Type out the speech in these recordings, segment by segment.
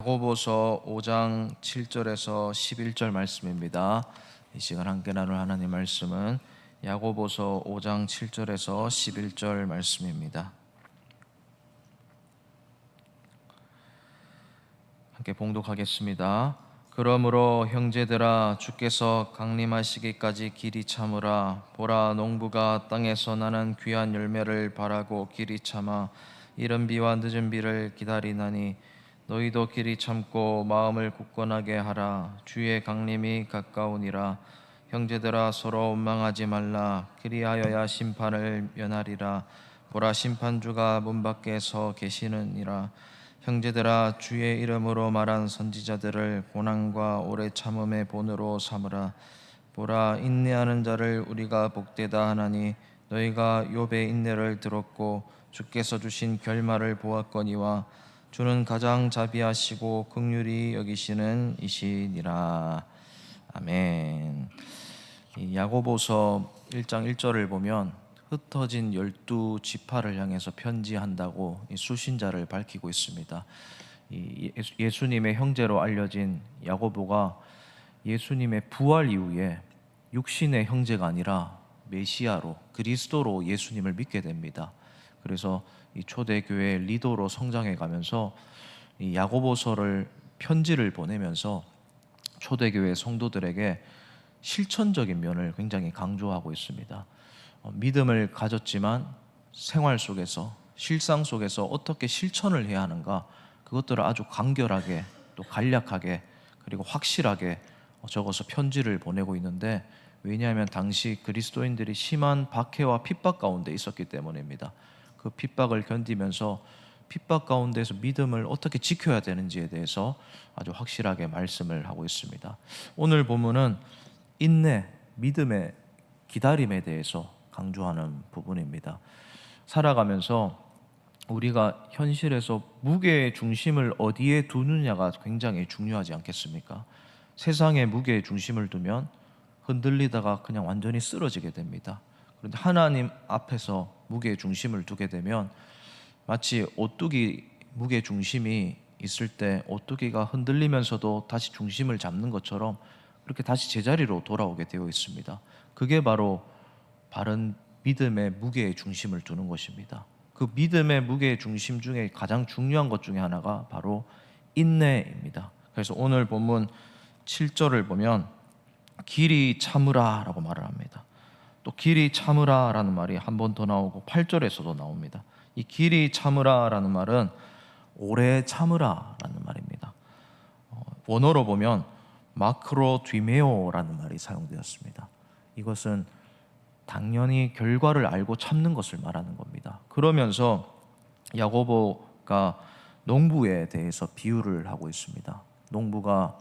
야고보서 5장 7절에서 11절 말씀입니다. 이 시간 함께 나눌 하나님 말씀은 야고보서 5장 7절에서 11절 말씀입니다. 함께 봉독하겠습니다. 그러므로 형제들아, 주께서 강림하시기까지 길이 참으라. 보라, 농부가 땅에서 나는 귀한 열매를 바라고 길이 참아 이른 비와 늦은 비를 기다리나니 너희도 길이 참고 마음을 굳건하게 하라. 주의 강림이 가까우니라. 형제들아, 서로 원망하지 말라. 그리하여야 심판을 면하리라. 보라, 심판주가 문 밖에 서 계시느니라. 형제들아, 주의 이름으로 말한 선지자들을 고난과 오래 참음의 본으로 삼으라. 보라, 인내하는 자를 우리가 복되다 하나니 너희가 욥의 인내를 들었고 주께서 주신 결말을 보았거니와 주는 가장 자비하시고 긍휼히 여기시는 이시니라. 아멘. 이 야고보서 1장 1절을 보면 흩어진 12지파를 향해서 편지한다고 이 수신자를 밝히고 있습니다. 이 예수님의 형제로 알려진 야고보가 예수님의 부활 이후에 육신의 형제가 아니라 메시아로, 그리스도로 예수님을 믿게 됩니다. 그래서 이 초대교회 리더로 성장해 가면서 이 야고보서를 편지를 보내면서 초대교회 성도들에게 실천적인 면을 굉장히 강조하고 있습니다. 믿음을 가졌지만 생활 속에서, 실상 속에서 어떻게 실천을 해야 하는가, 그것들을 아주 간결하게 또 간략하게 그리고 확실하게 적어서 편지를 보내고 있는데, 왜냐하면 당시 그리스도인들이 심한 박해와 핍박 가운데 있었기 때문입니다. 그 핍박을 견디면서 핍박 가운데서 믿음을 어떻게 지켜야 되는지에 대해서 아주 확실하게 말씀을 하고 있습니다. 오늘 본문은 인내, 믿음의 기다림에 대해서 강조하는 부분입니다. 살아가면서 우리가 현실에서 무게의 중심을 어디에 두느냐가 굉장히 중요하지 않겠습니까? 세상에 무게의 중심을 두면 흔들리다가 그냥 완전히 쓰러지게 됩니다. 그런데 하나님 앞에서 무게의 중심을 두게 되면 마치 오뚜기 무게 중심이 있을 때 오뚜기가 흔들리면서도 다시 중심을 잡는 것처럼 그렇게 다시 제자리로 돌아오게 되어 있습니다. 그게 바로 바른 믿음의 무게의 중심을 두는 것입니다. 그 믿음의 무게의 중심 중에 가장 중요한 것 중에 하나가 바로 인내입니다. 그래서 오늘 본문 7절을 보면 길이 참으라 라고 말을 합니다. 또 길이 참으라 라는 말이 한 번 더 나오고 8절에서도 나옵니다. 이 길이 참으라 라는 말은 오래 참으라 라는 말입니다. 원어로 보면 마크로 뒤메오라는 말이 사용되었습니다. 이것은 당연히 결과를 알고 참는 것을 말하는 겁니다. 그러면서 야고보가 농부에 대해서 비유를 하고 있습니다. 농부가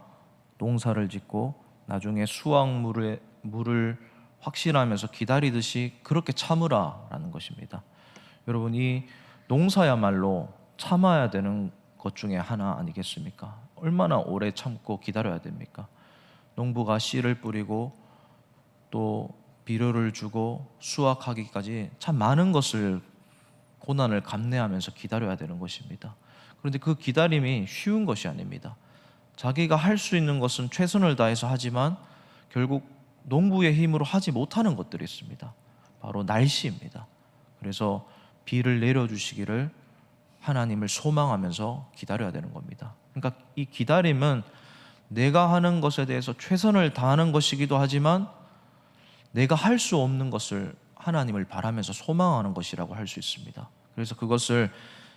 농사를 짓고 나중에 수확물을 확신하면서 기다리듯이 그렇게 참으라라는 것입니다. 여러분, 이 농사야말로 참아야 되는 것 중에 하나 아니겠습니까? 얼마나 오래 참고 기다려야 됩니까? 농부가 씨를 뿌리고 또 비료를 주고 수확하기까지 참 많은 것을, 고난을 감내하면서 기다려야 되는 것입니다. 그런데 그 기다림이 쉬운 것이 아닙니다. 자기가 할 수 있는 것은 최선을 다해서 하지만 결국 농부의 힘으로 하지 못하는 것들이 있습니다. 바로 날씨입니다. 그래서 비를 내려주시기를 하나님을 소망하면서 기다려야 되는 겁니다. 그러니까 이 기다림은 내가 하는 것에 대해서 최선을 다하는 것이기도 하지만 내가 할 수 없는 것을 하나님을 바라면서 소망하는 것이라고 할 수 있습니다. 그래서 그것을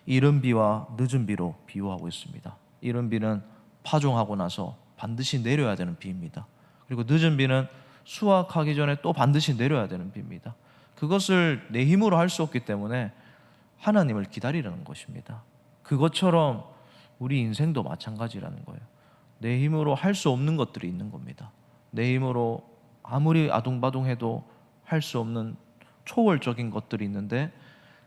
이른 비와 늦은 비로 비유하고 있습니다. 이른 비는 파종하고 나서 반드시 내려야 되는 비입니다. 그리고 늦은 비는 수확하기 전에 또 반드시 내려야 되는 비입니다. 그것을 내 힘으로 할 수 없기 때문에 하나님을 기다리라는 것입니다. 그것처럼 우리 인생도 마찬가지라는 거예요. 내 힘으로 할 수 없는 것들이 있는 겁니다. 내 힘으로 아무리 아둥바둥해도 할 수 없는 초월적인 것들이 있는데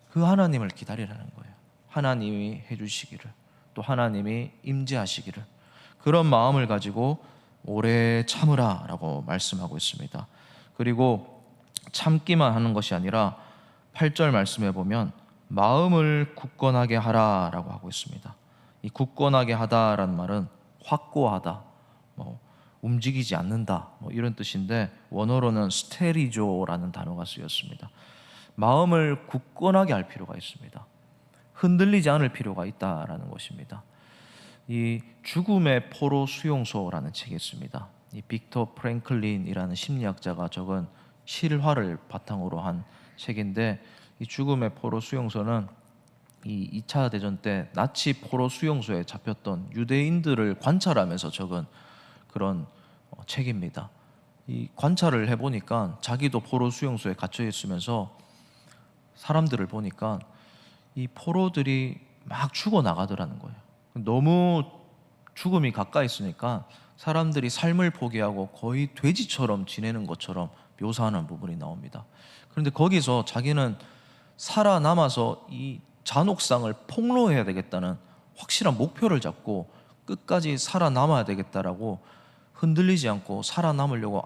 그 하나님을 기다리라는 거예요. 하나님이 해주시기를, 또 하나님이 임재하시기를, 그런 마음을 가지고 오래 참으라 라고 말씀하고 있습니다. 그리고 참기만 하는 것이 아니라 8절 말씀에 보면 마음을 굳건하게 하라 라고 하고 있습니다. 이 굳건하게 하다라는 말은 확고하다, 뭐 움직이지 않는다, 뭐 이런 뜻인데 원어로는 스테리조라는 단어가 쓰였습니다. 마음을 굳건하게 할 필요가 있습니다. 흔들리지 않을 필요가 있다라는 것입니다. 이 죽음의 포로 수용소라는 책이 있습니다. 이 빅터 프랭클린이라는 심리학자가 적은 실화를 바탕으로 한 책인데, 이 죽음의 포로 수용소는 이 2차 대전 때 나치 포로 수용소에 잡혔던 유대인들을 관찰하면서 적은 그런 책입니다. 이 관찰을 해보니까 자기도 포로 수용소에 갇혀 있으면서 사람들을 보니까 이 포로들이 막 죽어 나가더라는 거예요. 너무 죽음이 가까이 있으니까 사람들이 삶을 포기하고 거의 돼지처럼 지내는 것처럼 묘사하는 부분이 나옵니다. 그런데 거기서 자기는 살아남아서 이 잔혹상을 폭로해야 되겠다는 확실한 목표를 잡고 끝까지 살아남아야 되겠다라고 흔들리지 않고 살아남으려고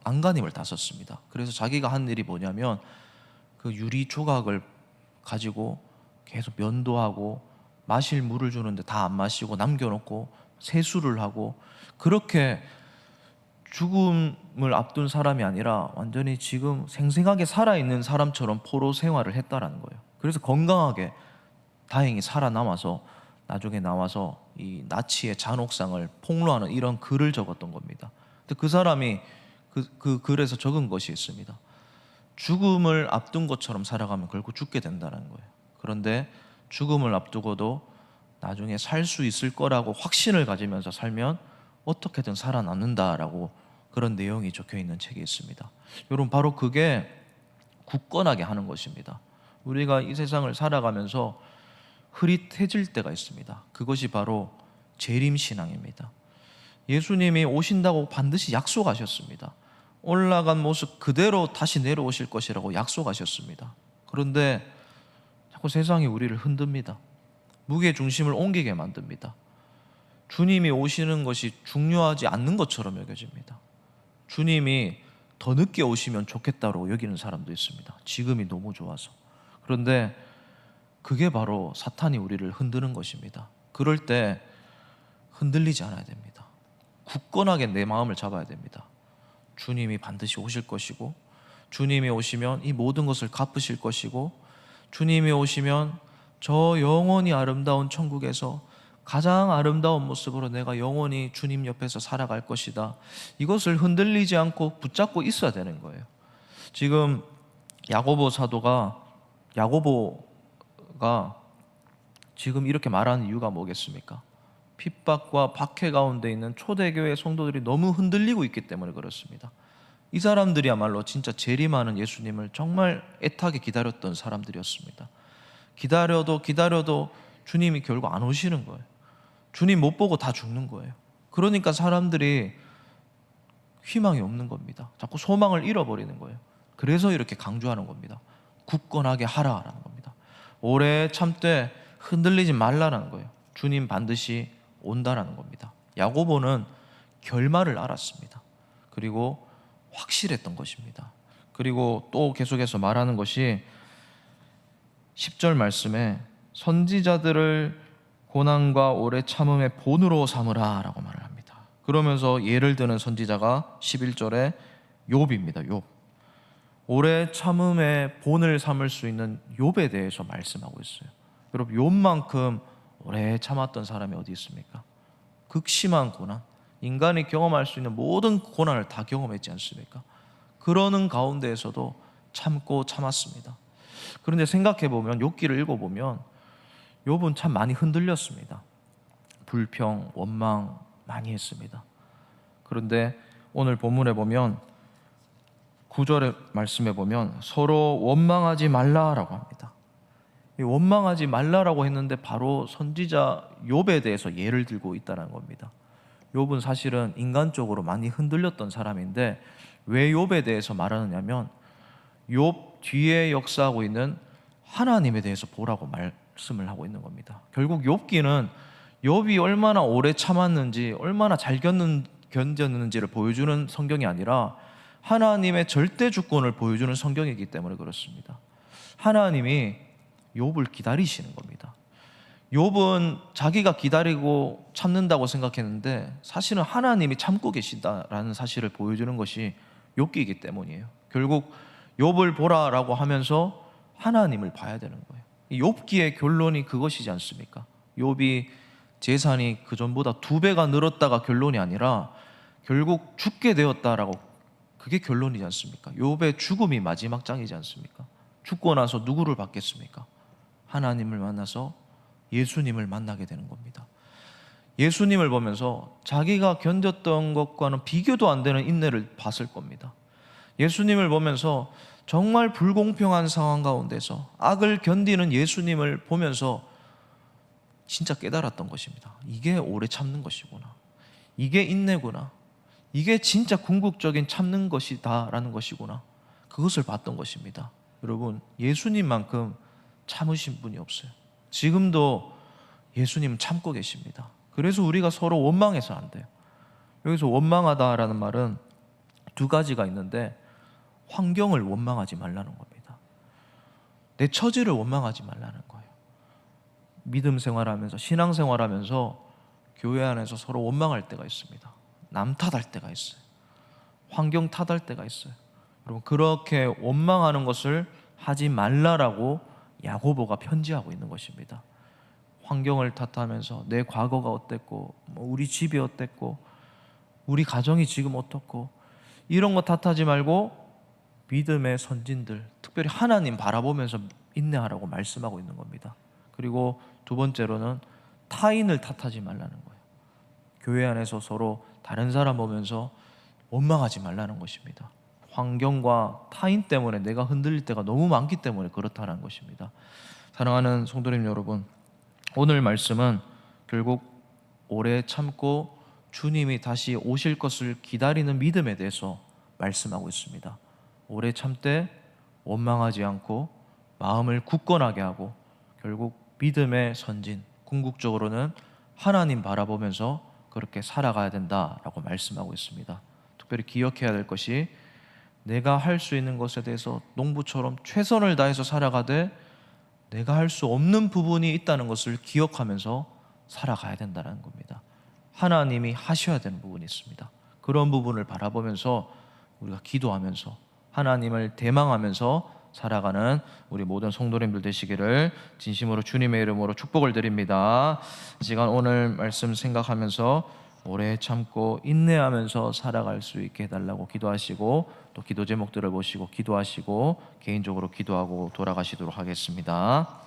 안간힘을 다 썼습니다. 그래서 자기가 한 일이 뭐냐면 그 유리 조각을 가지고 계속 면도하고 마실 물을 주는데 다 안 마시고 남겨놓고 세수를 하고, 그렇게 죽음을 앞둔 사람이 아니라 완전히 지금 생생하게 살아있는 사람처럼 포로 생활을 했다라는 거예요. 그래서 건강하게 다행히 살아남아서 나중에 나와서 이 나치의 잔혹상을 폭로하는 이런 글을 적었던 겁니다. 근데 그 사람이 그 글에서 적은 것이 있습니다. 죽음을 앞둔 것처럼 살아가면 결국 죽게 된다는 거예요. 그런데 죽음을 앞두고도 나중에 살 수 있을 거라고 확신을 가지면서 살면 어떻게든 살아남는다라고 그런 내용이 적혀 있는 책이 있습니다. 여러분, 바로 그게 굳건하게 하는 것입니다. 우리가 이 세상을 살아가면서 흐릿해질 때가 있습니다. 그것이 바로 재림신앙입니다. 예수님이 오신다고 반드시 약속하셨습니다. 올라간 모습 그대로 다시 내려오실 것이라고 약속하셨습니다. 그런데 자꾸 세상이 우리를 흔듭니다. 무게 중심을 옮기게 만듭니다. 주님이 오시는 것이 중요하지 않는 것처럼 여겨집니다. 주님이 더 늦게 오시면 좋겠다고 여기는 사람도 있습니다. 지금이 너무 좋아서. 그런데 그게 바로 사탄이 우리를 흔드는 것입니다. 그럴 때 흔들리지 않아야 됩니다. 굳건하게 내 마음을 잡아야 됩니다. 주님이 반드시 오실 것이고, 주님이 오시면 이 모든 것을 갚으실 것이고, 주님이 오시면 저 영원히 아름다운 천국에서 가장 아름다운 모습으로 내가 영원히 주님 옆에서 살아갈 것이다. 이것을 흔들리지 않고 붙잡고 있어야 되는 거예요. 지금 야고보 사도가, 야고보가 지금 이렇게 말하는 이유가 뭐겠습니까? 핍박과 박해 가운데 있는 초대교회 성도들이 너무 흔들리고 있기 때문에 그렇습니다. 이 사람들이야말로 진짜 재림하는 예수님을 정말 애타게 기다렸던 사람들이었습니다. 기다려도 주님이 결국 안 오시는 거예요. 주님 못 보고 다 죽는 거예요. 그러니까 사람들이 희망이 없는 겁니다. 자꾸 소망을 잃어버리는 거예요. 그래서 이렇게 강조하는 겁니다. 굳건하게 하라라는 겁니다. 오래 참되 흔들리지 말라라는 거예요. 주님 반드시 온다라는 겁니다. 야고보는 결말을 알았습니다. 그리고 확실했던 것입니다. 그리고 또 계속해서 말하는 것이 10절 말씀에 선지자들을 고난과 오래 참음의 본으로 삼으라 라고 말을 합니다. 그러면서 예를 드는 선지자가 11절에 욥입니다. 욥. 오래 참음의 본을 삼을 수 있는 욥에 대해서 말씀하고 있어요. 여러분, 욥만큼 오래 참았던 사람이 어디 있습니까? 극심한 고난, 인간이 경험할 수 있는 모든 고난을 다 경험했지 않습니까? 그러는 가운데에서도 참고 참았습니다. 그런데 생각해보면, 욥기를 읽어보면 욥은 참 많이 흔들렸습니다. 불평, 원망 많이 했습니다. 그런데 오늘 본문에 보면 9절의 말씀에 보면 서로 원망하지 말라라고 합니다. 이 원망하지 말라라고 했는데 바로 선지자 욥에 대해서 예를 들고 있다는 겁니다. 욥은 사실은 인간적으로 많이 흔들렸던 사람인데 왜 욥에 대해서 말하느냐면 욥 뒤에 역사하고 있는 하나님에 대해서 보라고 말씀을 하고 있는 겁니다. 결국 욥기는 욥이 얼마나 오래 참았는지, 얼마나 잘 견뎠는지를 보여주는 성경이 아니라 하나님의 절대 주권을 보여주는 성경이기 때문에 그렇습니다. 하나님이 욥을 기다리시는 겁니다. 욥은 자기가 기다리고 참는다고 생각했는데 사실은 하나님이 참고 계시다라는 사실을 보여주는 것이 욥기이기 때문이에요. 결국 욥을 보라라고 하면서 하나님을 봐야 되는 거예요. 이 욥기의 결론이 그것이지 않습니까? 욥이 재산이 그전보다 2배가 늘었다가 결론이 아니라 결국 죽게 되었다라고, 그게 결론이지 않습니까? 욥의 죽음이 마지막 장이지 않습니까? 죽고 나서 누구를 받겠습니까? 하나님을 만나서 예수님을 만나게 되는 겁니다. 예수님을 보면서 자기가 견뎠던 것과는 비교도 안 되는 인내를 봤을 겁니다. 예수님을 보면서 정말 불공평한 상황 가운데서 악을 견디는 예수님을 보면서 진짜 깨달았던 것입니다. 이게 오래 참는 것이구나. 이게 인내구나. 이게 진짜 궁극적인 참는 것이다라는 것이구나. 그것을 봤던 것입니다. 여러분, 예수님만큼 참으신 분이 없어요. 지금도 예수님은 참고 계십니다. 그래서 우리가 서로 원망해서 안 돼요. 여기서 원망하다라는 말은 2가지가 있는데, 환경을 원망하지 말라는 겁니다. 내 처지를 원망하지 말라는 거예요. 믿음 생활하면서, 신앙 생활하면서 교회 안에서 서로 원망할 때가 있습니다. 남 탓할 때가 있어요. 환경 탓할 때가 있어요. 여러분, 그렇게 원망하는 것을 하지 말라라고 야고보가 편지하고 있는 것입니다. 환경을 탓하면서 내 과거가 어땠고, 우리 집이 어땠고, 우리 가정이 지금 어떻고, 이런 거 탓하지 말고 믿음의 선진들, 특별히 하나님 바라보면서 인내하라고 말씀하고 있는 겁니다. 그리고 2번째로는 타인을 탓하지 말라는 거예요. 교회 안에서 서로 다른 사람 보면서 원망하지 말라는 것입니다. 환경과 타인 때문에 내가 흔들릴 때가 너무 많기 때문에 그렇다는 것입니다. 사랑하는 성도님 여러분, 오늘 말씀은 결국 오래 참고 주님이 다시 오실 것을 기다리는 믿음에 대해서 말씀하고 있습니다. 오래 참되 원망하지 않고 마음을 굳건하게 하고 결국 믿음의 선진, 궁극적으로는 하나님 바라보면서 그렇게 살아가야 된다라고 말씀하고 있습니다. 특별히 기억해야 될 것이, 내가 할 수 있는 것에 대해서 농부처럼 최선을 다해서 살아가되 내가 할 수 없는 부분이 있다는 것을 기억하면서 살아가야 된다는 겁니다. 하나님이 하셔야 되는 부분이 있습니다. 그런 부분을 바라보면서 우리가 기도하면서 하나님을 대망하면서 살아가는 우리 모든 성도님들 되시기를 진심으로 주님의 이름으로 축복을 드립니다. 이 시간 오늘 말씀 생각하면서 오래 참고 인내하면서 살아갈 수 있게 해달라고 기도하시고, 또 기도 제목들을 보시고 기도하시고 개인적으로 기도하고 돌아가시도록 하겠습니다.